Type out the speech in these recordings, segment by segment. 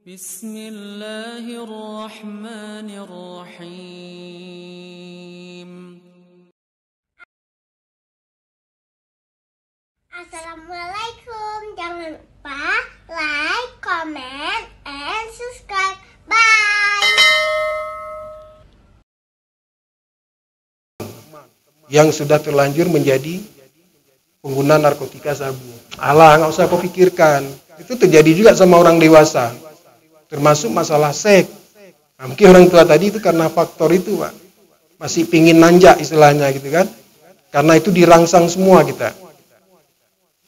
Bismillahirrahmanirrahim. Assalamualaikum. Jangan lupa like, comment, and subscribe. Bye. Yang sudah terlanjur menjadi pengguna narkotika sabu. Alah, nggak usah kau pikirkan. Itu terjadi juga sama orang dewasa. Termasuk masalah seks. Nah, mungkin orang tua tadi itu karena faktor itu, Pak. Masih pingin nanjak istilahnya gitu kan. Karena itu dirangsang semua kita.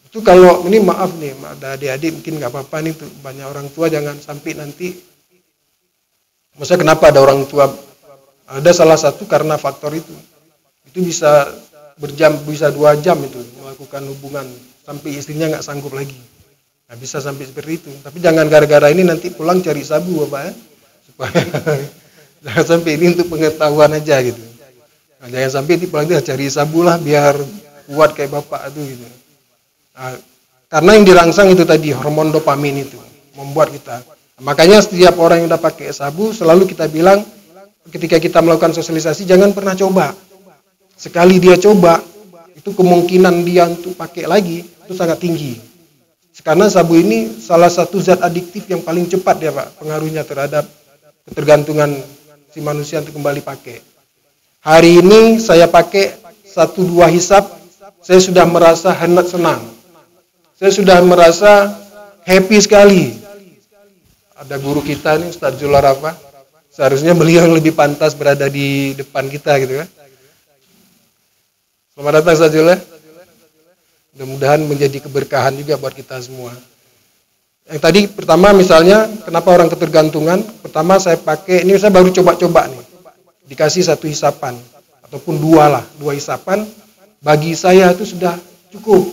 Itu kalau, ini maaf nih, ada adik-adik mungkin nggak apa-apa nih tuh. Banyak orang tua jangan sampai nanti. Maksudnya kenapa ada orang tua? Ada salah satu karena faktor itu. Itu bisa berjam, bisa 2 jam itu melakukan hubungan. Sampai istrinya nggak sanggup lagi. Nah, bisa sampai seperti itu. Tapi jangan gara-gara ini nanti pulang cari sabu, Bapak ya. Supaya jangan sampai ini untuk pengetahuan aja gitu. Nah, jangan sampai nanti pulang dia cari sabu lah biar kuat kayak Bapak itu gitu. Nah, karena yang dirangsang itu tadi hormon dopamin itu membuat kita. Nah, makanya setiap orang yang udah pakai sabu selalu kita bilang ketika kita melakukan sosialisasi jangan pernah coba. Sekali dia coba itu kemungkinan dia untuk pakai lagi itu sangat tinggi. Karena sabu ini salah satu zat adiktif yang paling cepat dia, Pak, pengaruhnya terhadap ketergantungan si manusia untuk kembali pakai. Hari ini saya pakai 1-2 hisap, saya sudah merasa hendak senang. Saya sudah merasa happy sekali. Ada guru kita nih, Ustaz Zul Arafah. Seharusnya beliau yang lebih pantas berada di depan kita gitu kan. Selamat datang Ustaz Zul ya. Mudah-mudahan menjadi keberkahan juga buat kita semua. Yang tadi pertama misalnya, kenapa orang ketergantungan? Pertama saya pakai, ini saya baru coba-coba nih. Dikasih 1 hisapan, ataupun 2 hisapan. Bagi saya itu sudah cukup.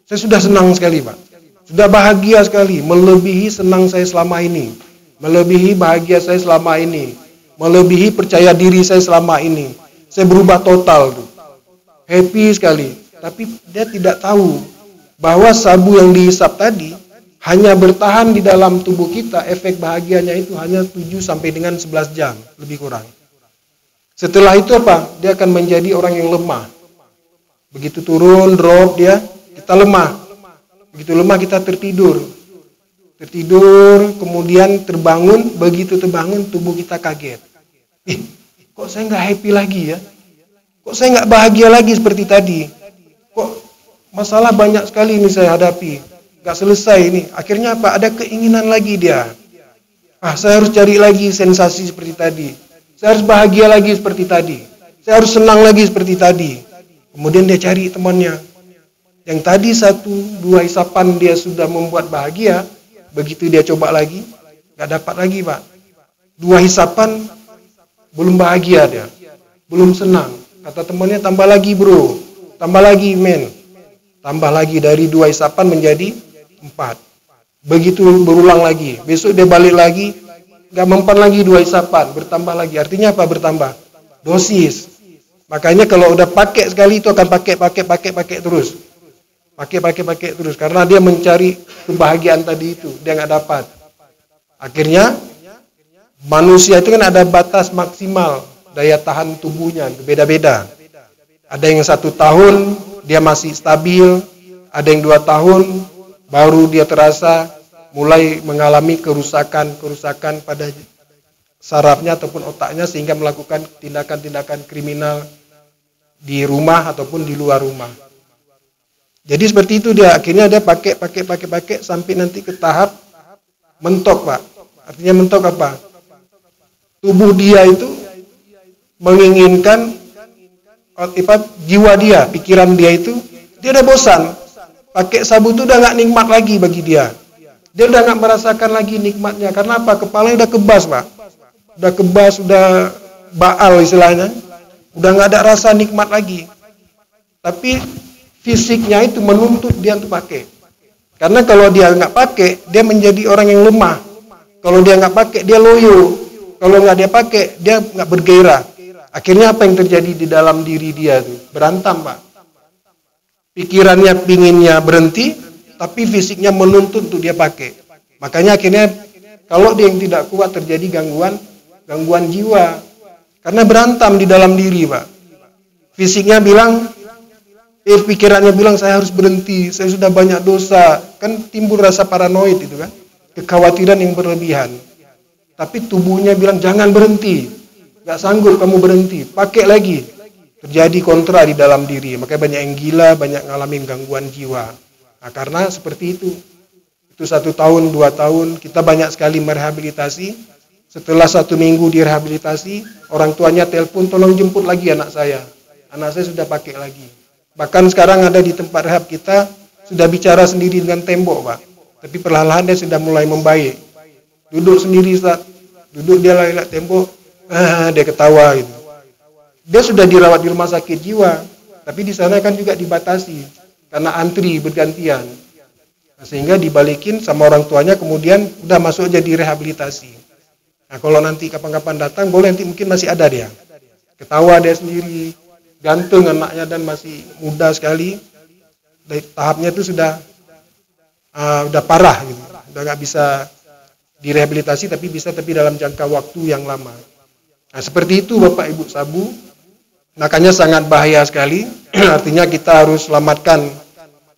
Saya sudah senang sekali, Pak. Sudah bahagia sekali, melebihi senang saya selama ini. Melebihi bahagia saya selama ini. Melebihi percaya diri saya selama ini. Saya berubah total tuh. Happy sekali. Tapi dia tidak tahu bahwa sabu yang dihisap tadi hanya bertahan di dalam tubuh kita, efek bahagianya itu hanya 7 sampai dengan 11 jam, lebih kurang. Setelah itu apa? Dia akan menjadi orang yang lemah. Begitu turun, drop dia, kita lemah. Begitu lemah kita tertidur. Tertidur, kemudian terbangun, begitu terbangun tubuh kita kaget. Kok saya nggak happy lagi ya? Kok saya nggak bahagia lagi seperti tadi? Kok masalah banyak sekali ini saya hadapi, gak selesai ini. Akhirnya apa? Ada keinginan lagi dia. Saya harus cari lagi sensasi seperti tadi. Saya harus bahagia lagi seperti tadi. Saya harus senang lagi seperti tadi. Kemudian dia cari temannya. Yang tadi 1-2 hisapan dia sudah membuat bahagia. Begitu dia coba lagi, gak dapat lagi, Pak. 2 hisapan belum bahagia dia, belum senang. Kata temannya, tambah lagi bro. Tambah lagi men. Tambah lagi dari 2 hisapan menjadi 4. Begitu berulang lagi. Besok dia balik lagi. Gak mempan lagi 2 hisapan. Bertambah lagi. Artinya apa bertambah? Dosis. Makanya kalau udah pakai sekali itu akan pakai terus. Pakai terus. Karena dia mencari kebahagiaan tadi itu. Dia gak dapat. Akhirnya manusia itu kan ada batas maksimal daya tahan tubuhnya. Beda-beda. Ada yang 1 tahun dia masih stabil, ada yang 2 tahun baru dia terasa mulai mengalami kerusakan pada sarafnya ataupun otaknya sehingga melakukan tindakan-tindakan kriminal di rumah ataupun di luar rumah. Jadi seperti itu dia, akhirnya dia pakai sampai nanti ke tahap mentok, Pak. Artinya mentok apa? Tubuh dia itu menginginkan jiwa dia, pikiran dia itu, dia udah bosan. Pakai sabu itu udah gak nikmat lagi bagi dia. Dia udah gak merasakan lagi nikmatnya. Karena apa? Kepalanya udah kebas, Pak. Udah kebas, udah baal istilahnya. Udah gak ada rasa nikmat lagi. Tapi fisiknya itu menuntut dia untuk pakai. Karena kalau dia gak pakai, dia menjadi orang yang lemah. Kalau dia gak pakai, dia loyo. Kalau gak dia pakai, dia gak bergairah. Akhirnya apa yang terjadi di dalam diri dia tuh? Berantam, Pak. Pikirannya pinginnya berhenti, tapi fisiknya menuntut untuk dia pakai. Makanya akhirnya Kalau dia yang tidak kuat terjadi gangguan jiwa. Karena berantam di dalam diri, Pak. Fisiknya bilang, pikirannya bilang saya harus berhenti, saya sudah banyak dosa. Kan timbul rasa paranoid itu kan. Kekhawatiran yang berlebihan. Tapi tubuhnya bilang jangan berhenti. Gak sanggup kamu berhenti, pakai lagi. Terjadi kontra di dalam diri. Makanya banyak yang gila, banyak ngalamin gangguan jiwa. Nah, karena seperti itu. Itu 1 tahun, 2 tahun, kita banyak sekali merehabilitasi. Setelah 1 minggu direhabilitasi, orang tuanya telepon, tolong jemput lagi anak saya. Anak saya sudah pakai lagi. Bahkan sekarang ada di tempat rehab kita, sudah bicara sendiri dengan tembok, Pak. Tapi perlahan-lahan dia sudah mulai membaik. Duduk sendiri, Ustaz. Duduk dia lihat tembok, dia ketawa gitu. Dia sudah dirawat di rumah sakit jiwa, tapi di sana kan juga dibatasi karena antri bergantian. Nah, sehingga dibalikin sama orang tuanya, kemudian udah masuk jadi rehabilitasi. Nah, kalau nanti kapan-kapan datang, boleh, nanti mungkin masih ada dia. Ketawa dia sendiri, ganteng anaknya dan masih muda sekali. Dari tahapnya itu sudah parah gitu. Udah nggak bisa direhabilitasi, tapi dalam jangka waktu yang lama. Nah, seperti itu Bapak Ibu Sabu. Makanya sangat bahaya sekali. Artinya kita harus selamatkan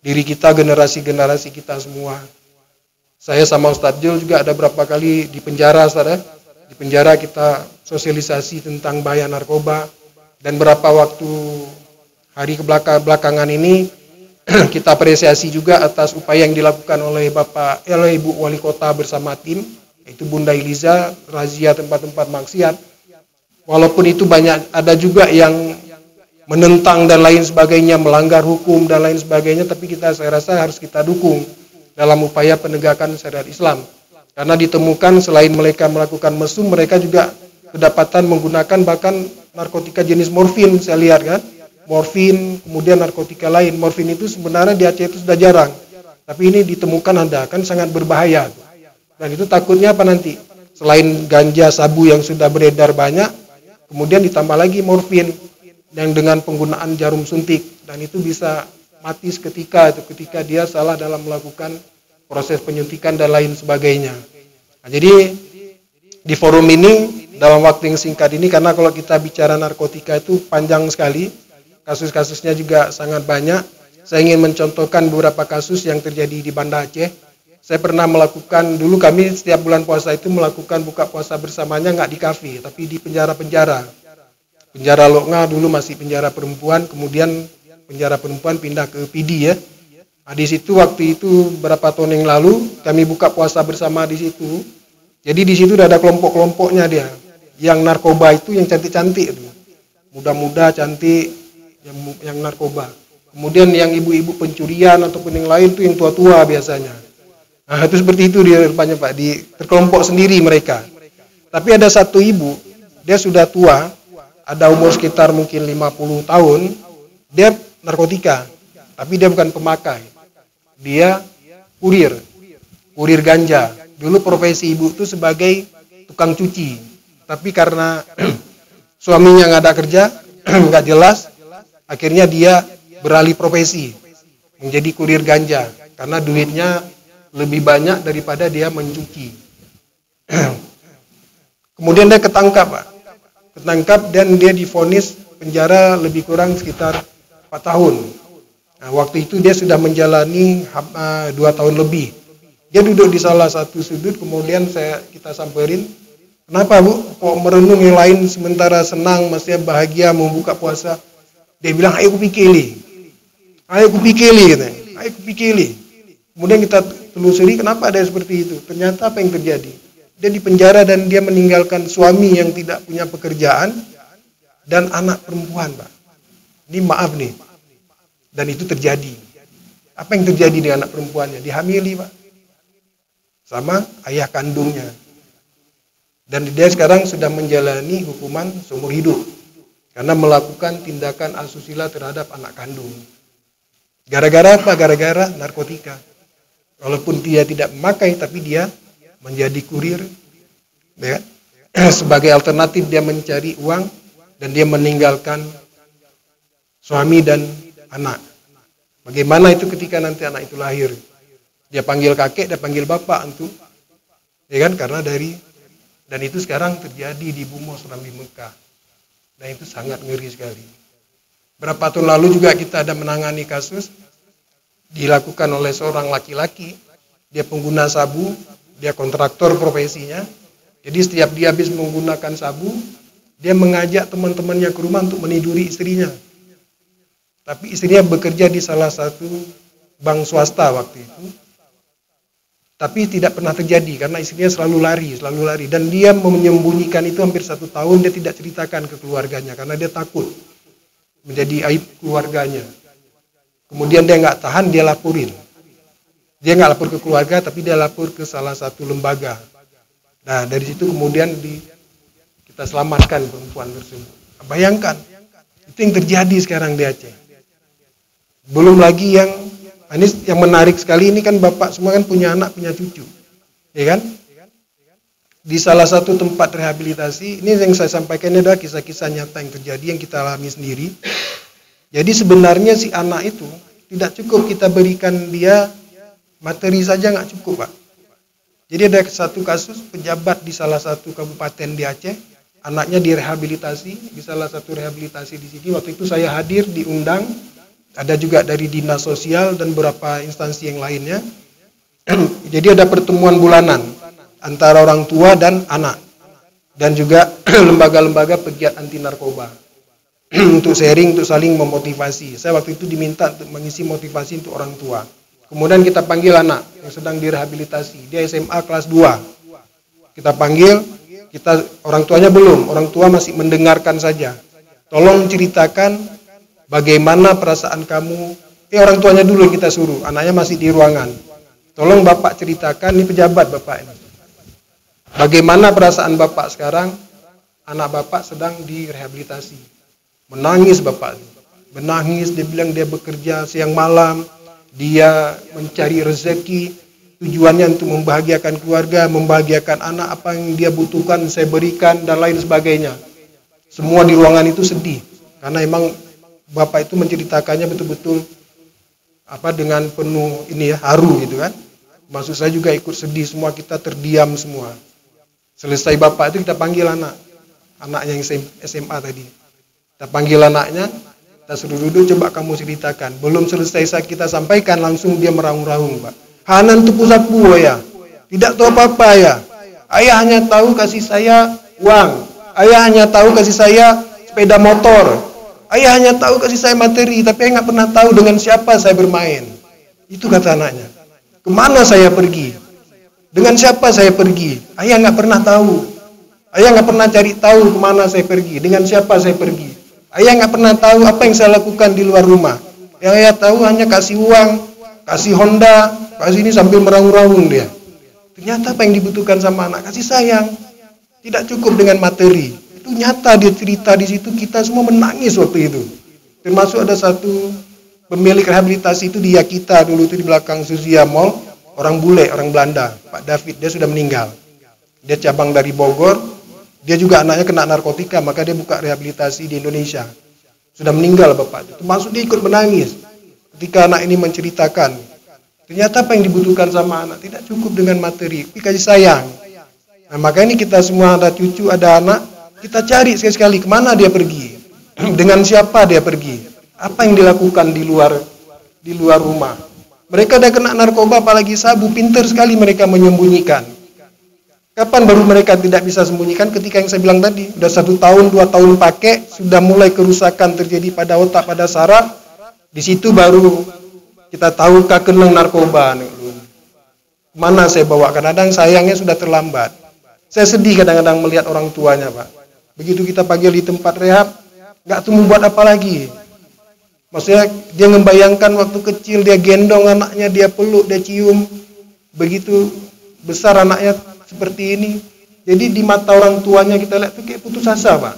diri kita, generasi-generasi kita semua. Saya sama Ustadz Jul juga ada berapa kali di penjara, Ustadz. Di penjara kita sosialisasi tentang bahaya narkoba. Dan berapa waktu hari belakangan ini kita apresiasi juga atas upaya yang dilakukan oleh Ibu Wali Kota bersama tim, yaitu Bunda Eliza, razia tempat-tempat maksiat. Walaupun itu ada juga yang menentang dan lain sebagainya, melanggar hukum dan lain sebagainya, tapi saya rasa harus kita dukung dalam upaya penegakan syariat Islam. Karena ditemukan selain mereka melakukan mesum, mereka juga kedapatan menggunakan bahkan narkotika jenis morfin, saya lihat kan. Morfin, kemudian narkotika lain. Morfin itu sebenarnya di Aceh itu sudah jarang, tapi ini ditemukan ada, kan sangat berbahaya. Dan itu takutnya apa nanti? Selain ganja, sabu yang sudah beredar banyak, kemudian ditambah lagi morfin yang dengan penggunaan jarum suntik, dan itu bisa mati seketika ketika dia salah dalam melakukan proses penyuntikan dan lain sebagainya. Nah, jadi di forum ini dalam waktu yang singkat ini, karena kalau kita bicara narkotika itu panjang sekali, kasus-kasusnya juga sangat banyak. Saya ingin mencontohkan beberapa kasus yang terjadi di Banda Aceh. Saya pernah melakukan, dulu kami setiap bulan puasa itu melakukan buka puasa bersamanya, nggak di kafe, tapi di penjara-penjara. Penjara Loknga dulu masih penjara perempuan, kemudian penjara perempuan pindah ke PD ya. Nah, di situ waktu itu berapa tahun yang lalu kami buka puasa bersama di situ. Jadi di situ udah ada kelompok-kelompoknya dia. Yang narkoba itu yang cantik-cantik itu. Muda-muda cantik yang narkoba. Kemudian yang ibu-ibu pencurian ataupun yang lain itu yang tua-tua biasanya. Nah, itu seperti itu dia rupanya Pak, terkelompok sendiri mereka. Tapi ada satu ibu, dia sudah tua, ada umur sekitar mungkin 50 tahun, dia narkotika, tapi dia bukan pemakai. Dia kurir ganja. Dulu profesi ibu itu sebagai tukang cuci, tapi karena suaminya nggak ada kerja, nggak jelas, akhirnya dia beralih profesi menjadi kurir ganja, karena duitnya lebih banyak daripada dia mencuci. Kemudian dia ketangkap, Pak. Dan dia divonis penjara lebih kurang sekitar 4 tahun. Nah, waktu itu dia sudah menjalani 2 tahun lebih. Dia duduk di salah satu sudut, kemudian kita samperin, kenapa Bu? Kok merenung yang lain sementara senang, masih bahagia membuka puasa? Dia bilang, ayo kupikili. Kemudian kita telusuri kenapa ada seperti itu. Ternyata apa yang terjadi? Dia di penjara dan dia meninggalkan suami yang tidak punya pekerjaan dan anak perempuan, Pak. Ini maaf nih. Dan itu terjadi. Apa yang terjadi dengan anak perempuannya? Dihamili, Pak. Sama ayah kandungnya. Dan dia sekarang sudah menjalani hukuman seumur hidup karena melakukan tindakan asusila terhadap anak kandung. Gara-gara apa? Gara-gara narkotika. Walaupun dia tidak memakai, tapi dia menjadi kurir, ya, sebagai alternatif dia mencari uang dan dia meninggalkan suami dan anak. Bagaimana itu ketika nanti anak itu lahir? Dia panggil kakek, dia panggil bapak, Ya kan, karena dan itu sekarang terjadi di Bumos Rambi Mekah. Dan itu sangat ngeri sekali. Berapa tahun lalu juga kita ada menangani kasus dilakukan oleh seorang laki-laki. Dia pengguna sabu, dia kontraktor profesinya. Jadi setiap dia habis menggunakan sabu, dia mengajak teman-temannya ke rumah untuk meniduri istrinya. Tapi istrinya bekerja di salah satu bank swasta waktu itu. Tapi tidak pernah terjadi karena istrinya selalu lari. Dan dia menyembunyikan itu hampir 1 tahun, dia tidak ceritakan ke keluarganya karena dia takut menjadi aib keluarganya. Kemudian dia nggak tahan, dia laporin. Dia nggak lapor ke keluarga, tapi dia lapor ke salah satu lembaga. Nah, dari situ kemudian kita selamatkan perempuan tersebut. Bayangkan, itu yang terjadi sekarang di Aceh. Belum lagi yang menarik sekali, ini kan bapak semua kan punya anak, punya cucu. Ya kan? Di salah satu tempat rehabilitasi, ini yang saya sampaikan adalah kisah-kisah nyata yang terjadi, yang kita alami sendiri. Jadi sebenarnya si anak itu tidak cukup kita berikan dia materi saja, nggak cukup, Pak. Jadi ada satu kasus pejabat di salah satu kabupaten di Aceh, anaknya direhabilitasi di salah satu rehabilitasi di sini. Waktu itu saya hadir, diundang, ada juga dari dinas sosial dan beberapa instansi yang lainnya. Jadi ada pertemuan bulanan antara orang tua dan anak, dan juga lembaga-lembaga pegiat anti narkoba untuk sharing, untuk saling memotivasi. Saya waktu itu diminta untuk mengisi motivasi untuk orang tua. Kemudian kita panggil anak yang sedang direhabilitasi, dia SMA kelas 2. Kita panggil, orang tuanya belum, orang tua masih mendengarkan saja. Tolong ceritakan bagaimana perasaan kamu. Orang tuanya dulu kita suruh, anaknya masih di ruangan. Tolong bapak ceritakan, ini pejabat bapak ini. Bagaimana perasaan bapak sekarang? Anak bapak sedang direhabilitasi. Menangis bapak, menangis, dia bilang dia bekerja siang malam. Dia mencari rezeki, tujuannya untuk membahagiakan keluarga, membahagiakan anak, apa yang dia butuhkan saya berikan, dan lain sebagainya. Semua di ruangan itu sedih, karena emang bapak itu menceritakannya betul-betul dengan penuh haru gitu kan. Maksud saya juga ikut sedih, semua kita terdiam semua. Selesai bapak itu kita panggil anaknya yang SMA tadi. Kita panggil anaknya, kita suruh duduk, coba kamu ceritakan. Belum selesai kita sampaikan, langsung dia meraung-raung, Pak. Hanan tuh pusat buah ya, tidak tahu apa-apa ya. Ayah hanya tahu kasih saya uang. Ayah hanya tahu kasih saya sepeda motor. Ayah hanya tahu kasih saya materi, tapi ayah nggak pernah tahu dengan siapa saya bermain. Itu kata anaknya. Kemana saya pergi? Dengan siapa saya pergi? Ayah nggak pernah tahu. Ayah nggak pernah cari tahu kemana saya pergi, dengan siapa saya pergi. Ayah nggak pernah tahu apa yang saya lakukan di luar rumah. Yang ayah tahu hanya kasih uang, kasih Honda, kasih ini, sambil meraung-raung dia. Ternyata apa yang dibutuhkan sama anak? Kasih sayang. Tidak cukup dengan materi. Itu nyata, dia cerita di situ, kita semua menangis waktu itu. Termasuk ada satu pemilik rehabilitasi itu dia kita dulu itu di belakang Suzia Mall, orang bule, orang Belanda, Pak David, dia sudah meninggal. Dia cabang dari Bogor. Dia juga anaknya kena narkotika, maka dia buka rehabilitasi di Indonesia. Sudah meninggal bapak itu. Termasuk dia ikut menangis ketika anak ini menceritakan. Ternyata apa yang dibutuhkan sama anak tidak cukup dengan materi, tapi kasih sayang. Nah, maka ini kita semua ada cucu, ada anak, kita cari sekali-sekali kemana dia pergi, dengan siapa dia pergi, apa yang dilakukan di luar rumah. Mereka udah kena narkoba, apalagi sabu, pintar sekali mereka menyembunyikan. Kapan baru mereka tidak bisa sembunyikan? Ketika yang saya bilang tadi, udah 1 tahun, 2 tahun pakai, sudah mulai kerusakan terjadi pada otak, pada saraf. Di situ baru kita tahu kakeneng narkoba. Mana saya bawa? Kadang-kadang sayangnya sudah terlambat. Saya sedih kadang-kadang melihat orang tuanya, Pak. Begitu kita panggil di tempat rehab, nggak tahu buat apa lagi. Maksudnya dia membayangkan waktu kecil dia gendong anaknya, dia peluk, dia cium. Begitu besar anaknya seperti ini. Jadi di mata orang tuanya kita lihat tuh kayak putus asa, Pak.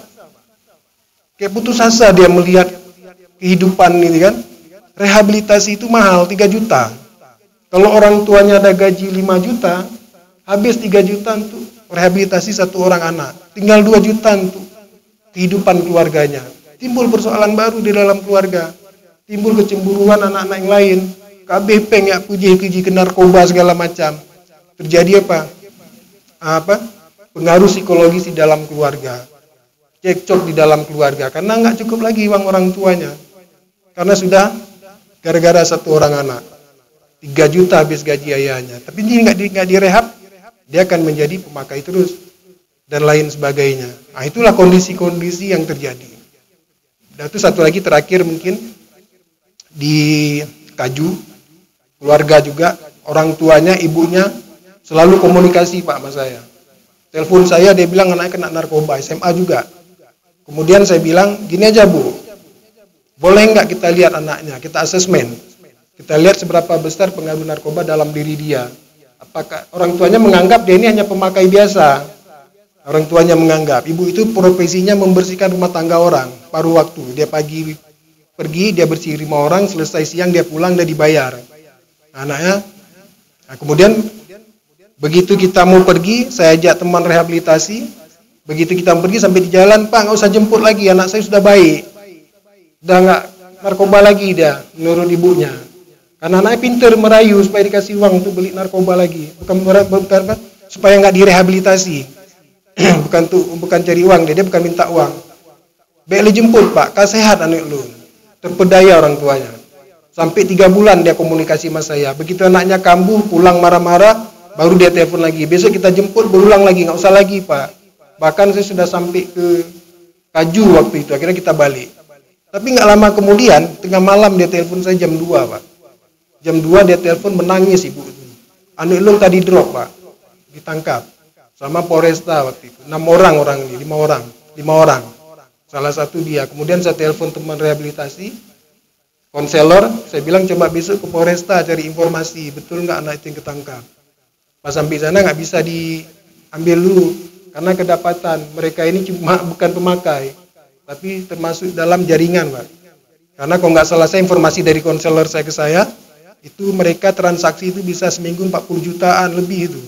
Kayak putus asa dia melihat kehidupan ini kan. Rehabilitasi itu mahal, 3 juta. Kalau orang tuanya ada gaji 5 juta, habis 3 juta untuk rehabilitasi 1 orang anak. Tinggal 2 juta untuk kehidupan keluarganya. Timbul persoalan baru di dalam keluarga. Timbul kecemburuan anak-anak yang lain. KB peng ya puji-puji ke narkoba segala macam. Terjadi apa? pengaruh psikologis di dalam keluarga, cekcok di dalam keluarga, karena nggak cukup lagi uang orang tuanya, karena sudah gara-gara satu orang anak 3 juta habis gaji ayahnya, tapi ini nggak direhab, dia akan menjadi pemakai terus dan lain sebagainya. Nah, itulah kondisi-kondisi yang terjadi. Dan itu satu lagi terakhir mungkin di Kaju, keluarga juga, orang tuanya, ibunya selalu komunikasi Pak sama saya. Telepon saya, dia bilang anaknya kena narkoba, SMA juga. Kemudian saya bilang, gini aja Bu, boleh nggak kita lihat anaknya, kita asesmen, kita lihat seberapa besar pengaruh narkoba dalam diri dia. Apakah orang tuanya menganggap dia ini hanya pemakai biasa? Orang tuanya menganggap, ibu itu profesinya membersihkan rumah tangga orang, paruh waktu. Dia pagi pergi, dia bersih rumah orang, selesai siang dia pulang, dia dibayar. Anaknya, nah kemudian begitu kita mau pergi, saya ajak teman rehabilitasi. Begitu kita pergi sampai di jalan, Pak nggak usah jemput lagi, anak saya sudah baik, udah nggak narkoba lagi dia, menurut ibunya. Karena anaknya pintar merayu supaya dikasih uang untuk beli narkoba lagi, bukan supaya nggak direhabilitasi, bukan cari uang, dia bukan minta uang. Baik jemput Pak, kan sehat anak lu, terpedaya orang tuanya. Sampai 3 bulan dia komunikasi sama saya. Begitu anaknya kambuh, pulang marah-marah, baru dia telepon lagi. Besok kita jemput, berulang lagi, nggak usah lagi Pak. Bahkan saya sudah sampai ke Kaju waktu itu, akhirnya kita balik. Tapi nggak lama kemudian, tengah malam dia telepon saya jam 2 Pak. Jam 2 dia telepon menangis ibu itu. Anak lu tadi drop Pak, ditangkap sama Polresta waktu itu. 6 orang ini, 5 orang. Salah satu dia. Kemudian saya telepon teman rehabilitasi, konselor, saya bilang coba besok ke Polresta cari informasi, betul nggak anak itu yang ketangkap. Pas sampai sana nggak bisa diambil dulu, karena kedapatan mereka ini cuma bukan pemakai, tapi termasuk dalam jaringan Pak. Karena kalau nggak salah saya informasi dari konselor saya ke saya, itu mereka transaksi itu bisa seminggu 40 jutaan lebih itu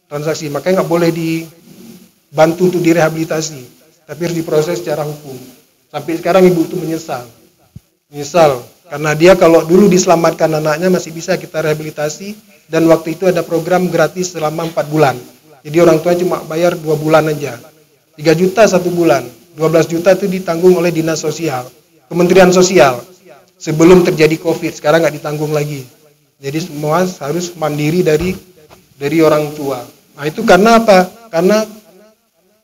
transaksi, makanya nggak boleh dibantu untuk direhabilitasi, tapi harus diproses secara hukum. Sampai sekarang ibu itu menyesal karena dia kalau dulu diselamatkan anaknya masih bisa kita rehabilitasi, dan waktu itu ada program gratis selama 4 bulan. Jadi orang tua cuma bayar 2 bulan aja, 3 juta 1 bulan, 12 juta itu ditanggung oleh Dinas Sosial, Kementerian Sosial sebelum terjadi COVID. Sekarang nggak ditanggung lagi, jadi semua harus mandiri dari orang tua. Nah itu karena apa? Karena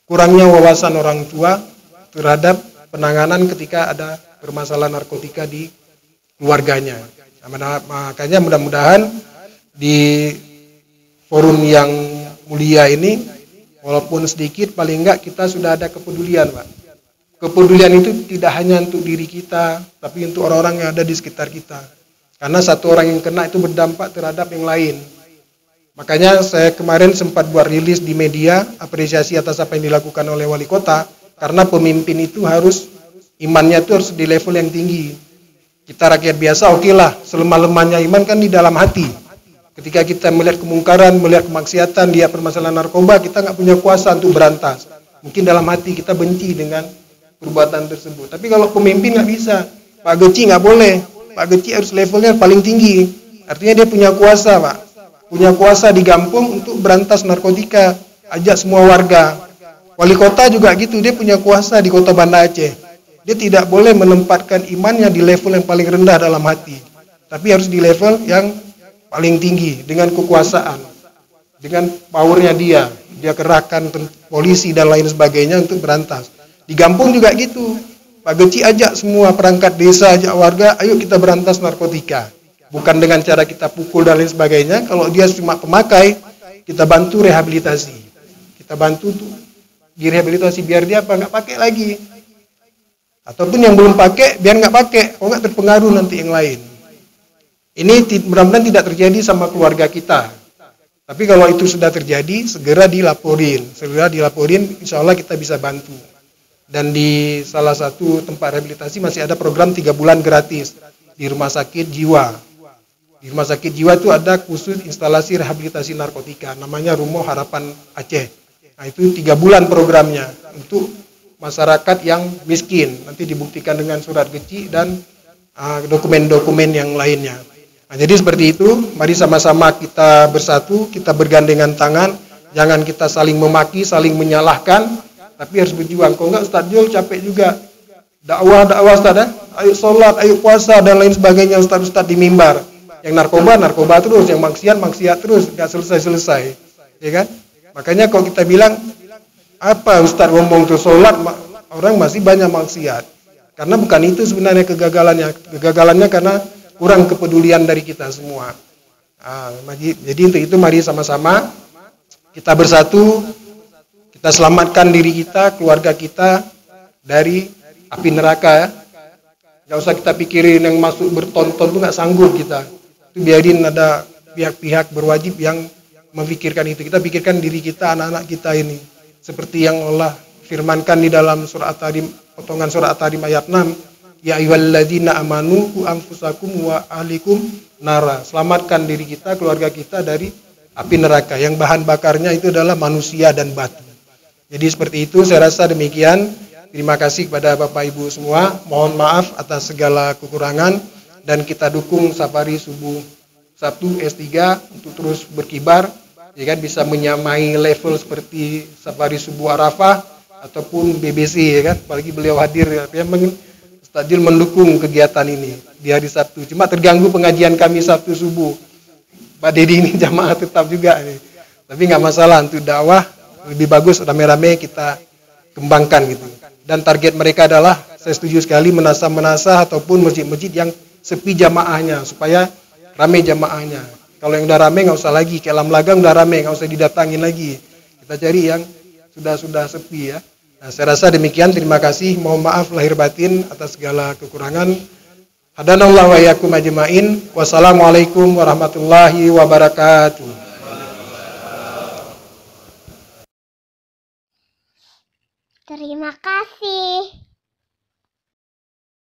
kurangnya wawasan orang tua terhadap penanganan ketika ada permasalahan narkotika di keluarganya. Nah, makanya mudah-mudahan di forum yang mulia ini, walaupun sedikit, paling enggak kita sudah ada kepedulian Pak. Kepedulian itu tidak hanya untuk diri kita, tapi untuk orang-orang yang ada di sekitar kita. Karena satu orang yang kena itu berdampak terhadap yang lain. Makanya saya kemarin sempat buat rilis di media, apresiasi atas apa yang dilakukan oleh wali kota, karena pemimpin itu harus, imannya itu harus di level yang tinggi. Kita rakyat biasa, oke lah, selemah-lemahnya iman kan di dalam hati. Ketika kita melihat kemungkaran, melihat kemaksiatan, lihat permasalahan narkoba, kita nggak punya kuasa untuk berantas. Mungkin dalam hati kita benci dengan perbuatan tersebut. Tapi kalau pemimpin nggak bisa, Pak Geci nggak boleh. Pak Geci harus levelnya paling tinggi. Artinya dia punya kuasa Pak. Punya kuasa di kampung untuk berantas narkotika. Ajak semua warga. Wali kota juga gitu, dia punya kuasa di kota Banda Aceh. Dia tidak boleh menempatkan imannya di level yang paling rendah dalam hati. Tapi harus di level yang paling tinggi dengan kekuasaan, dengan powernya dia kerahkan polisi dan lain sebagainya untuk berantas. Di kampung juga gitu, Pak Geci ajak semua perangkat desa, ajak warga, ayo kita berantas narkotika. Bukan dengan cara kita pukul dan lain sebagainya. Kalau dia cuma pemakai, kita bantu rehabilitasi, kita bantu tuh direhabilitasi biar dia nggak pakai lagi. Ataupun yang belum pakai, biar nggak pakai, kalau nggak terpengaruh nanti yang lain. Ini mudah-mudahan tidak terjadi sama keluarga kita. Tapi kalau itu sudah terjadi, segera dilaporin. Insya Allah kita bisa bantu. Dan di salah satu tempat rehabilitasi masih ada program 3 bulan gratis di rumah sakit jiwa. Di rumah sakit jiwa itu ada khusus instalasi rehabilitasi narkotika, namanya Rumo Harapan Aceh. Nah itu 3 bulan programnya untuk masyarakat yang miskin. Nanti dibuktikan dengan surat Geci dan dokumen-dokumen yang lainnya. Nah, jadi seperti itu, mari sama-sama kita bersatu, kita bergandengan tangan, Jangan kita saling memaki, saling menyalahkan, tapi harus berjuang. Kalau enggak Ustaz Jul capek juga. Dakwah Ustaz ya. Ayo sholat, ayo puasa dan lain sebagainya Ustaz di mimbar. Yang narkoba terus, yang maksiat terus, enggak selesai-selesai. Ya kan? Makanya kalau kita bilang apa Ustaz ngomong tuh sholat, orang masih banyak maksiat. Karena bukan itu sebenarnya kegagalannya. Kegagalannya karena kurang kepedulian dari kita semua. Jadi untuk itu mari sama-sama kita bersatu, kita selamatkan diri kita, keluarga kita dari api neraka ya. Gak usah kita pikirin yang masuk bertonton tuh gak sanggup kita. Itu biarin ada pihak-pihak berwajib yang memikirkan itu. Kita pikirkan diri kita, anak-anak kita ini. Seperti yang Allah firmankan di dalam surah At-Tahrim, potongan surah At-Tahrim ayat 6. Ya ayyuhalladzina amanu qu anfusakum wa ahlikum nara. Selamatkan diri kita, keluarga kita dari api neraka. Yang bahan bakarnya itu adalah manusia dan batu. Jadi seperti itu, saya rasa demikian. Terima kasih kepada Bapak Ibu semua. Mohon maaf atas segala kekurangan. Dan kita dukung Safari Subuh Sabtu S3 untuk terus berkibar. Ya kan, bisa menyamai level seperti Safari Subuh Arafah ataupun BBC ya kan. Apalagi beliau hadir ya. Ustaz Jul mendukung kegiatan ini di hari Sabtu. Cuma terganggu pengajian kami Sabtu subuh. Pak Dedi ini jamaah tetap juga nih. Tapi nggak masalah, untuk dakwah lebih bagus rame-rame kita kembangkan gitu. Dan target mereka adalah, saya setuju sekali, menasah-menasah ataupun masjid-masjid yang sepi jamaahnya supaya rame jamaahnya. Kalau yang udah rame nggak usah lagi, kayak Lam Lagang udah rame nggak usah didatangin lagi. Kita cari yang sudah sepi ya. Nah, saya rasa demikian. Terima kasih. Mohon maaf lahir batin atas segala kekurangan. Hadanallahu wa iyyakum ajmain. Wassalamualaikum warahmatullahi wabarakatuh. Terima kasih.